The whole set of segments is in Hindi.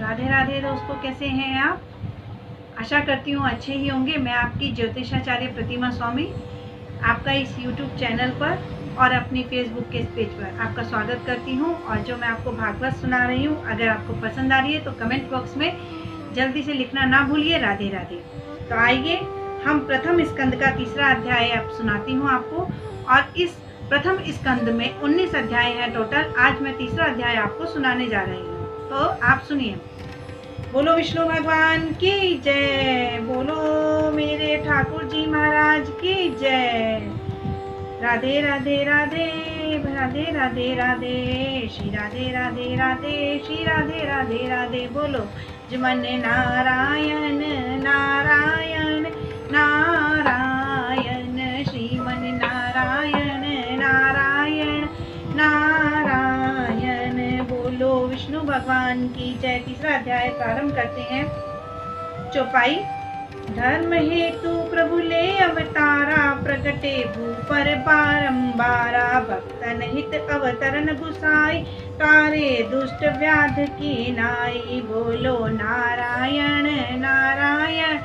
राधे राधे दोस्तों, कैसे हैं आप? आशा करती हूँ अच्छे ही होंगे। मैं आपकी ज्योतिषाचार्य प्रतिमा स्वामी आपका इस YouTube चैनल पर और अपनी फेसबुक के पेज पर आपका स्वागत करती हूँ। और जो मैं आपको भागवत सुना रही हूँ, अगर आपको पसंद आ रही है तो कमेंट बॉक्स में जल्दी से लिखना ना भूलिए राधे राधे। तो आइए हम प्रथम स्कंद का तीसरा अध्याय अब सुनाती हूँ आपको। और इस प्रथम स्कंद में 19 अध्याय है टोटल। आज मैं तीसरा अध्याय आपको सुनाने जा रही हूँ, तो आप सुनिए। बोलो विष्णु भगवान की जय, बोलो मेरे ठाकुर जी महाराज की जय। राधे राधे राधे राधे राधे राधे, श्री राधे राधे राधे, श्री राधे राधे राधे। बोलो जमन नारायण नारायण नारायण, श्रीमन नारायण नारायण नारायण। बोलो विष्णु भगवान की जय। तीसरा अध्याय प्रारंभ करते हैं। चौपाई। धर्म हेतु प्रभु ले अवतारा, प्रगटे भू पर बारंबारा, भक्तन हित अवतरण गुसाई, तारे दुष्ट व्याध की नाई। बोलो नारायण नारायण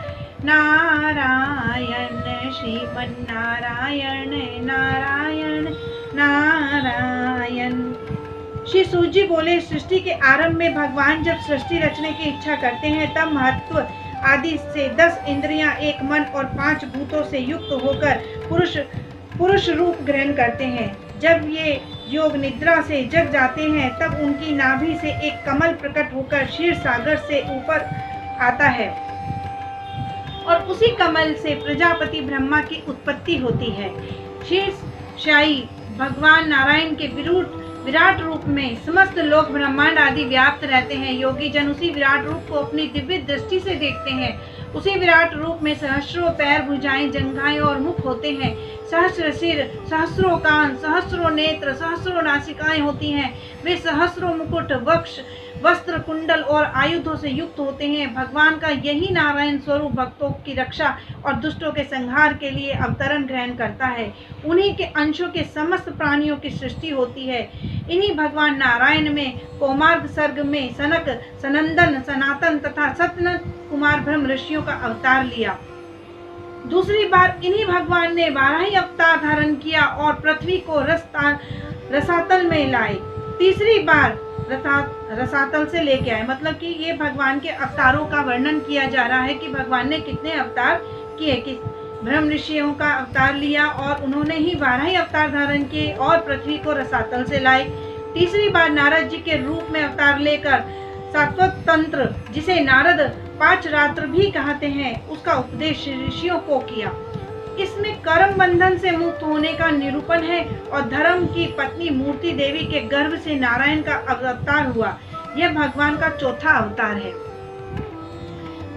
नारायण, श्रीमन नारायण नारायण नारायण। श्री सूत जी बोले, सृष्टि के आरंभ में भगवान जब सृष्टि रचने की इच्छा करते हैं तब महत्व आदि से 10 इंद्रियां, एक मन और 5 भूतों से युक्त होकर पुरुष रूप ग्रहण करते हैं। जब ये योग निद्रा से जग जाते हैं तब उनकी नाभि से एक कमल प्रकट होकर क्षीर सागर से ऊपर आता है और उसी कमल से प्रजापति ब्रह्मा की उत्पत्ति होती है। शीर्षायी भगवान नारायण के विराट रूप में समस्त लोक ब्रह्मांड आदि व्याप्त रहते हैं। योगी जन उसी विराट रूप को अपनी दिव्य दृष्टि से देखते हैं। उसी विराट रूप में सहस्रों पैर, भुजाएं, जंघाएं और मुख होते हैं। सहस्र सिर, सहस्रों कान, सहस्रों नेत्र, सहस्रों नासिकाएं होती हैं। वे सहस्रों मुकुट, वक्ष, वस्त्र, कुंडल और आयुधों से युक्त होते हैं। भगवान का यही नारायण स्वरूप भक्तों की रक्षा और दुष्टों के संहार के लिए अवतरण ग्रहण करता है। उन्हीं के अंशों के समस्त प्राणियों की सृष्टि होती है। इन्हीं भगवान नारायण में कौमार्ग सर्ग में सनक, सनंदन, सनातन तथा सतनंद कुमार ब्रह्म ऋषियों का अवतार लिया। दूसरी बार इन्हीं भगवान ने 12 ही अवतार धारण किया और पृथ्वी को रसातल में लाए। तीसरी बार रसातल से लेके आए, मतलब कि ये भगवान के अवतारों का वर्णन किया जा रहा है कि भगवान ने कितने अवतार किए। कि ब्रह्म ऋषियों का अवतार लिया और उन्होंने ही 12 ही अवतार धारण किए और पृथ्वी को रसातल से लाए। तीसरी बार नारद जी के रूप में अवतार लेकर सात्वत तंत्र, जिसे नारद 5 रात्र भी कहते हैं, उसका उपदेश ऋषियों को किया। इसमें कर्म बंधन से मुक्त होने का निरूपण है और धर्म की पत्नी मूर्ति देवी के गर्भ से नारायण का अवतार हुआ। यह भगवान का चौथा अवतार है।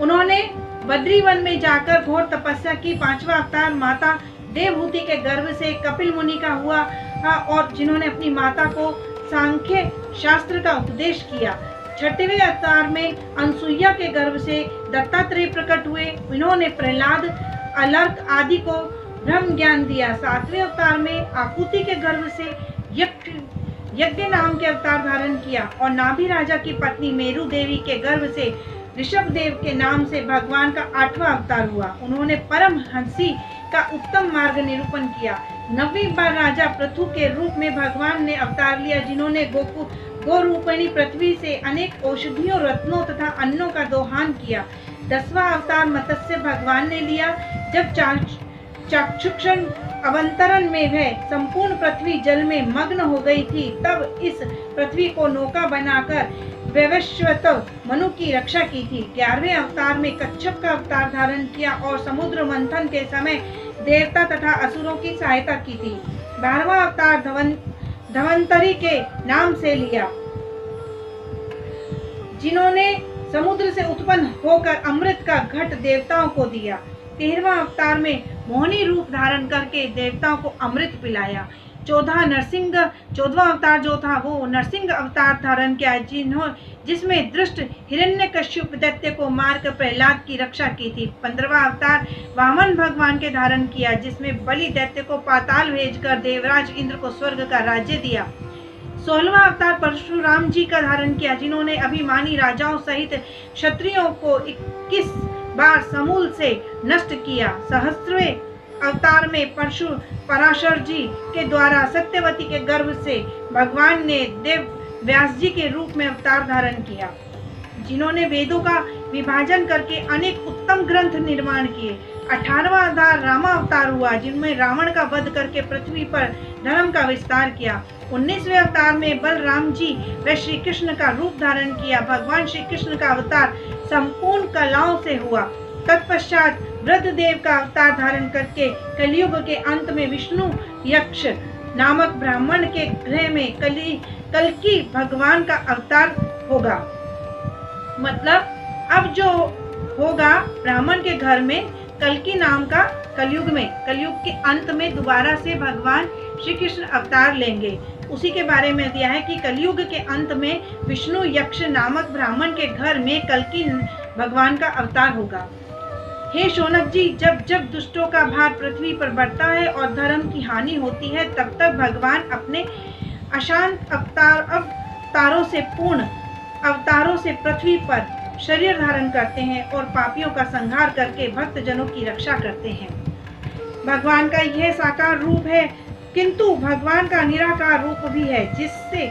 उन्होंने बद्रीवन में जाकर घोर तपस्या की। 5वां अवतार माता देवहूति के गर्भ से कपिल मुनि का हुआ और जिन्होंने अपनी माता को सांख्य शास्त्र का उपदेश किया। 6वें अवतार में अनसुईया के गर्भ से दत्तात्रेय प्रकट हुए। इन्होंने प्रहलाद, अलर्क आदि को ब्रह्म ज्ञान दिया। 7वें अवतार में आकुति के गर्भ से यज्ञ नाम के अवतार धारण किया और नाभि राजा की पत्नी मेरु देवी के गर्भ से ऋषभ देव के नाम से भगवान का 8वां अवतार हुआ। उन्होंने परम हंसी का उत्तम मार्ग निरूपण किया। 9वीं बार राजा पृथु के रूप में भगवान ने अवतार लिया, जिन्होंने गोरूपणी पृथ्वी से अनेक औषधियों, रत्नों तथा अन्नों का दोहन किया। 10वां अवतार मत्स्य भगवान ने लिया। जब चाक्षुषण अवतरण में वह संपूर्ण पृथ्वी जल में मग्न हो गई थी, तब इस पृथ्वी को नौका बनाकर वैवस्वत मनु की रक्षा की थी। 11वें अवतार में कच्छप का अवतार धारण किया और समुद्र मंथन के समय देवता तथा असुरों की सहायता की थी। 12वां अवतार धवंतरी के नाम से लिया, जिन्होंने समुद्र से उत्पन्न होकर अमृत का घट देवताओं को दिया। 13वां अवतार में मोहिनी रूप धारण करके देवताओं को अमृत पिलाया। 14वां अवतार जो था वो नरसिंह अवतार धारण किया, जिसमें दृष्ट हिरण्यकश्यप दैत्य को मारकर प्रहलाद की रक्षा की थी। 15वां अवतार वामन भगवान के धारण किया, जिसमें बलि दैत्य को पाताल भेजकर देवराज इंद्र को स्वर्ग का राज्य दिया। 16वां अवतार परशुराम जी का धारण किया, जिन्होंने अभिमानी राजाओं सहित क्षत्रियों को 21 बार समूल से नष्ट किया। सहस्रवें अवतार में पराशर जी के द्वारा सत्यवती के गर्भ से भगवान ने देव व्यास जी के रूप में अवतार धारण किया, जिन्होंने वेदों का विभाजन करके अनेक उत्तम ग्रंथ निर्माण किए। 18वां अवतार रामावतार हुआ, जिनमें रावण का वध करके पृथ्वी पर धर्म का विस्तार किया। 19वें अवतार में बलराम जी व श्री कृष्ण का रूप धारण किया। भगवान श्री कृष्ण का अवतार संपूर्ण कलाओं से हुआ। तत्पश्चात वृद्धदेव का अवतार धारण करके कलयुग के अंत में विष्णु यक्ष नामक ब्राह्मण के गृह में कल्कि भगवान का अवतार होगा। मतलब अब जो होगा ब्राह्मण के घर में कल्कि नाम का कलयुग के अंत में दोबारा से भगवान श्री कृष्ण अवतार लेंगे। उसी के बारे में दिया है कि कलयुग के अंत में विष्णु यक्ष नामक ब्राह्मण के घर में कल्कि भगवान का अवतार होगा। हे शौनक जी, जब जब दुष्टों का भार पृथ्वी पर बढ़ता है और धर्म की हानि होती है, तब तक भगवान अपने अशांत अवतारों से पृथ्वी पर शरीर धारण करते हैं और पापियों का संहार करके भक्त जनों की रक्षा करते हैं। भगवान का यह साकार रूप है, किंतु भगवान का निराकार रूप भी है, जिससे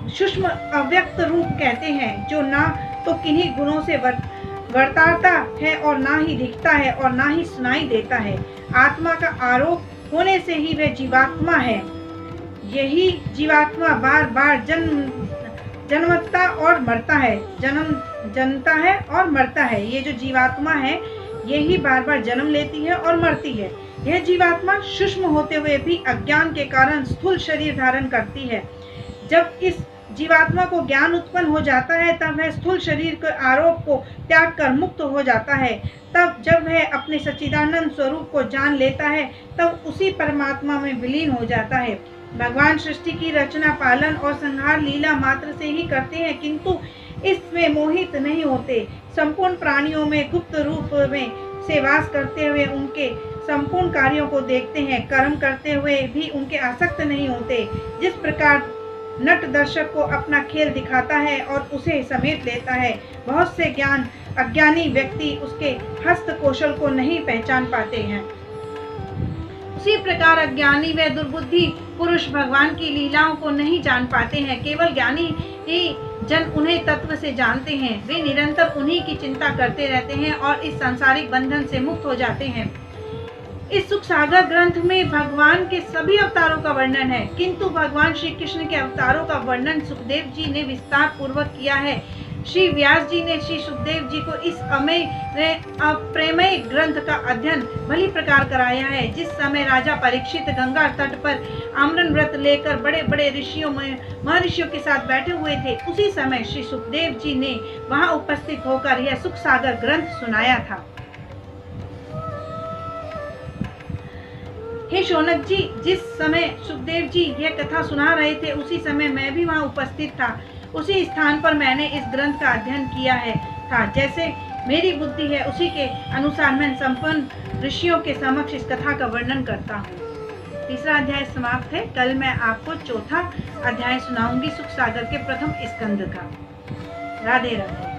सूक्ष्म अव्यक्त रूप कहते हैं, जो ना तो किन्हीं गुणों से वर्ताता है और ना ही दिखता है और ना ही सुनाई देता है। आत्मा का आरोप होने से ही वह जीवात्मा है। यही जीवात्मा बार बार जन्मता और मरता है, जनता है और मरता है। ये जो जीवात्मा है, यही बार बार जन्म लेती है और मरती है। यह जीवात्मा सूक्ष्म होते हुए भी अज्ञान के कारण स्थूल शरीर धारण करती है। जब इस जीवात्मा को ज्ञान उत्पन्न हो जाता है, तब वह स्थूल शरीर के आरोप को त्याग कर मुक्त हो जाता है। तब जब वह अपने सच्चिदानंद स्वरूप को जान लेता है, तब उसी परमात्मा में विलीन हो जाता है। भगवान सृष्टि की रचना, पालन और संहार लीला मात्र से ही करते हैं, किंतु इसमें मोहित नहीं होते। संपूर्ण प्राणियों में गुप्त रूप में से वास करते हुए उनके संपूर्ण कार्यों को देखते हैं। कर्म करते हुए भी उनके आसक्त नहीं होते। जिस प्रकार नट दर्शक को अपना खेल दिखाता है और उसे समेट लेता है, बहुत से अज्ञानी व्यक्ति उसके हस्त कौशल को नहीं पहचान पाते हैं। उसी प्रकार अज्ञानी व दुर्बुद्धि पुरुष भगवान की लीलाओं को नहीं जान पाते हैं। केवल ज्ञानी ही जन उन्हें तत्व से जानते हैं। वे निरंतर उन्हीं की चिंता करते रहते हैं और इस सांसारिक बंधन से मुक्त हो जाते हैं। इस सुख सागर ग्रंथ में भगवान के सभी अवतारों का वर्णन है, किंतु भगवान श्री कृष्ण के अवतारों का वर्णन सुखदेव जी ने विस्तार पूर्वक किया है। श्री व्यास जी ने श्री सुखदेव जी को इस अप्रेमय ग्रंथ का अध्ययन भली प्रकार कराया है। जिस समय राजा परीक्षित गंगा तट पर आमरण व्रत लेकर बड़े बड़े महर्षियों के साथ बैठे हुए थे, उसी समय श्री सुखदेव जी ने वहां उपस्थित होकर यह सुख सागर ग्रंथ सुनाया था। हे शौनक जी, जिस समय सुखदेव जी यह कथा सुना रहे थे, उसी समय मैं भी वहां उपस्थित था। उसी स्थान पर मैंने इस ग्रंथ का अध्ययन किया था। जैसे मेरी बुद्धि है, उसी के अनुसार मैं संपन्न ऋषियों के समक्ष इस कथा का वर्णन करता हूँ। तीसरा अध्याय समाप्त है। कल मैं आपको चौथा अध्याय सुनाऊंगी सुख सागर के प्रथम स्कंद का। राधे राधे।